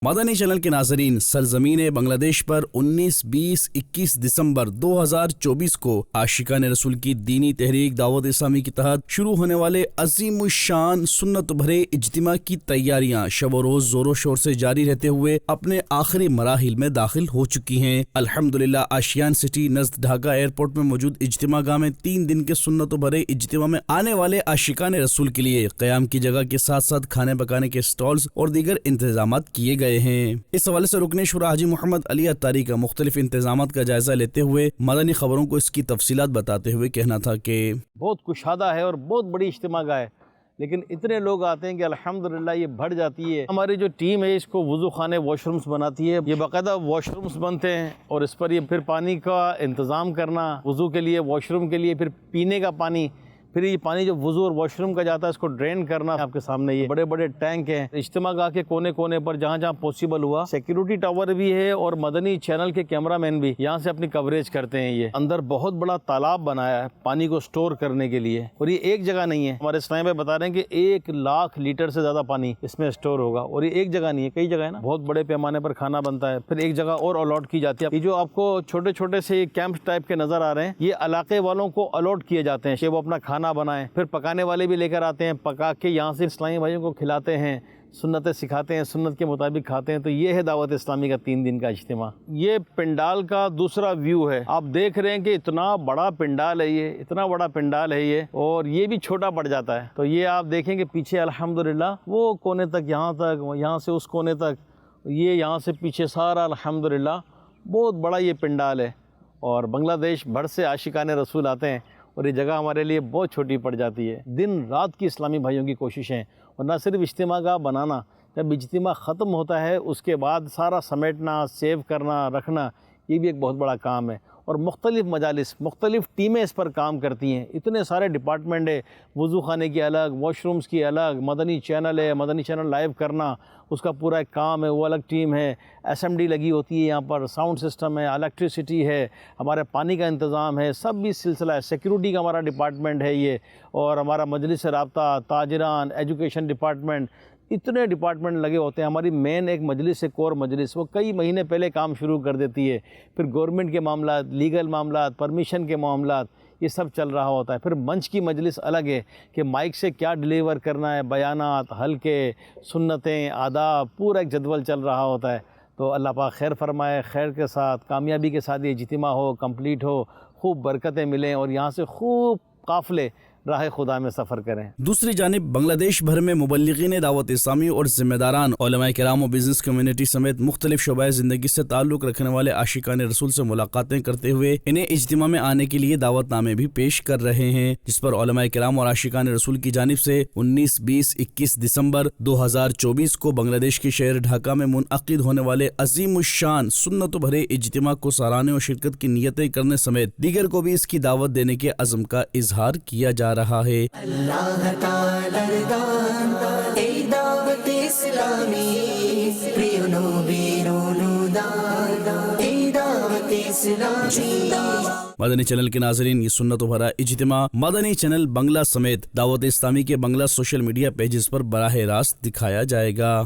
مدنی channel کے ناظرین، سرزمین بنگلہ دیش پر 19، 20، 21 دسمبر 2024 کو عاشقان رسول کی دینی تحریک دعوت اسلامی کے تحت شروع ہونے والے عظیم الشان سنت بھرے اجتماع کی تیاریاں شب و روز زور و شور سے جاری رہتے ہوئے اپنے آخری مراحل میں داخل ہو چکی ہیں۔ الحمدللہ آشیان سٹی نزد ڈھاکہ ایئرپورٹ میں موجود اجتماع گاہ میں 3 دن کے سنت بھرے اجتماع میں آنے والے عاشقان رسول کے لیے قیام کی جگہ کے ساتھ ساتھ کھانے پکانے کے سٹالز اور دیگر انتظامات کیے گئے ہیں۔ اس حوالے سے رکن شورا حاجی محمد علی اتاری کا مختلف انتظامات کا جائزہ لیتے ہوئے مدنی خبروں کو اس کی تفصیلات بتاتے ہوئے کہنا تھا کہ بہت کشادہ ہے اور بہت بڑی اجتماع گاہ ہے، لیکن اتنے لوگ آتے ہیں کہ الحمدللہ یہ بڑھ جاتی ہے۔ ہماری جو ٹیم ہے اس کو وضو خانے واش رومز بناتی ہے، یہ باقاعدہ واش رومز بنتے ہیں اور اس پر یہ پھر پانی کا انتظام کرنا، وضو کے لیے، واش روم کے لیے، پھر پینے کا پانی، پھر یہ پانی جو وضو اور واش روم کا جاتا ہے اس کو ڈرین کرنا۔ آپ کے سامنے یہ بڑے بڑے ٹینک ہیں۔ اجتماع گاہ کے کونے کونے پر جہاں جہاں پاسبل ہوا سیکیورٹی ٹاور بھی ہے اور مدنی چینل کے کیمرہ مین بھی یہاں سے اپنی کوریج کرتے ہیں۔ یہ اندر بہت بڑا تالاب بنایا ہے پانی کو سٹور کرنے کے لیے، اور یہ ایک جگہ نہیں ہے۔ ہمارے اسلام بھائی بتا رہے ہیں کہ 1,00,000 لیٹر سے زیادہ پانی اس میں سٹور ہوگا، اور یہ ایک جگہ نہیں ہے، کئی جگہ ہے نا، بہت بڑے پیمانے پر کھانا بنتا ہے۔ پھر ایک جگہ اور الاٹ کی جاتی ہے۔ یہ جو آپ کو چھوٹے چھوٹے سے کیمپ ٹائپ کے نظر آ رہے ہیں، یہ علاقے والوں کو الاٹ کیے جاتے ہیں کہ وہ اپنا کھانا بنائیں، پھر پکانے والے بھی لے کر آتے ہیں، پکا کے یہاں سے اسلامی بھائیوں کو کھلاتے ہیں، سنتیں سکھاتے ہیں، سنت کے مطابق کھاتے ہیں۔ تو یہ ہے دعوت اسلامی کا 3 دن کا اجتماع۔ یہ پنڈال کا دوسرا ویو ہے، آپ دیکھ رہے ہیں کہ اتنا بڑا پنڈال ہے، یہ اتنا بڑا پنڈال ہے یہ، اور یہ بھی چھوٹا پڑ جاتا ہے۔ تو یہ آپ دیکھیں کہ پیچھے الحمدللہ وہ کونے تک، یہاں تک، یہاں سے اس کونے تک، یہ یہاں سے پیچھے سارا الحمدللہ بہت بڑا یہ پنڈال ہے، اور بنگلہ دیش بھر سے عاشقان رسول آتے ہیں، اور یہ جگہ ہمارے لیے بہت چھوٹی پڑ جاتی ہے۔ دن رات کی اسلامی بھائیوں کی کوششیں، اور نہ صرف اجتماع گاہ بنانا، جب اجتماع ختم ہوتا ہے اس کے بعد سارا سمیٹنا، سیو کرنا، رکھنا، یہ بھی ایک بہت بڑا کام ہے، اور مختلف مجالس، مختلف ٹیمیں اس پر کام کرتی ہیں۔ اتنے سارے ڈپارٹمنٹ ہے، وضو خانے کی الگ، واش رومز کی الگ، مدنی چینل ہے، مدنی چینل لائیو کرنا اس کا پورا ایک کام ہے، وہ الگ ٹیم ہے، اسمبلی لگی ہوتی ہے یہاں پر، ساؤنڈ سسٹم ہے، الیکٹریسٹی ہے، ہمارے پانی کا انتظام ہے، سب بھی سلسلہ ہے۔ سیکیورٹی کا ہمارا ڈپارٹمنٹ ہے یہ، اور ہمارا مجلس رابطہ، تاجران، ایجوکیشن ڈپارٹمنٹ، اتنے ڈپارٹمنٹ لگے ہوتے ہیں۔ ہماری مین ایک مجلس ہے، کور مجلس، وہ کئی مہینے پہلے کام شروع کر دیتی ہے۔ پھر گورنمنٹ کے معاملات، لیگل معاملات، پرمیشن کے معاملات، یہ سب چل رہا ہوتا ہے۔ پھر منچ کی مجلس الگ ہے کہ مائک سے کیا ڈیلیور کرنا ہے، بیانات، حلقے، سنتیں، آداب، پورا ایک جدول چل رہا ہوتا ہے۔ تو اللہ پاک خیر فرمائے، خیر کے ساتھ، کامیابی کے ساتھ یہ اجتماع ہو، کمپلیٹ ہو، خوب برکتیں ملیں، اور یہاں سے خوب قافلے راہ خدا میں سفر کریں۔ دوسری جانب بنگلہ دیش بھر میں مبلغین دعوت اسلامی اور ذمہ داران، علماء کرام و بزنس کمیونٹی سمیت مختلف شعبۂ زندگی سے تعلق رکھنے والے عاشقان رسول سے ملاقاتیں کرتے ہوئے انہیں اجتماع میں آنے کے لیے دعوت نامے بھی پیش کر رہے ہیں، جس پر علماء کرام اور عاشقان رسول کی جانب سے 19، 20، 21 دسمبر 2024 کو بنگلہ دیش کے شہر ڈھاکہ میں منعقد ہونے والے عظیم الشان سنت بھرے اجتماع کو سراہنے اور شرکت کی نیتیں کرنے سمیت دیگر کو بھی اس کی دعوت دینے کے عزم کا اظہار کیا جا رہا ہے۔ اللہ تعالی دان اے دعوت اسلامی پریونو بیرونو دان اے دعوت اسلامی۔ مدنی چینل کے ناظرین، یہ سنت بھرا اجتماع مدنی چینل بنگلہ سمیت دعوت اسلامی کے بنگلہ سوشل میڈیا پیجز پر براہ راست دکھایا جائے گا۔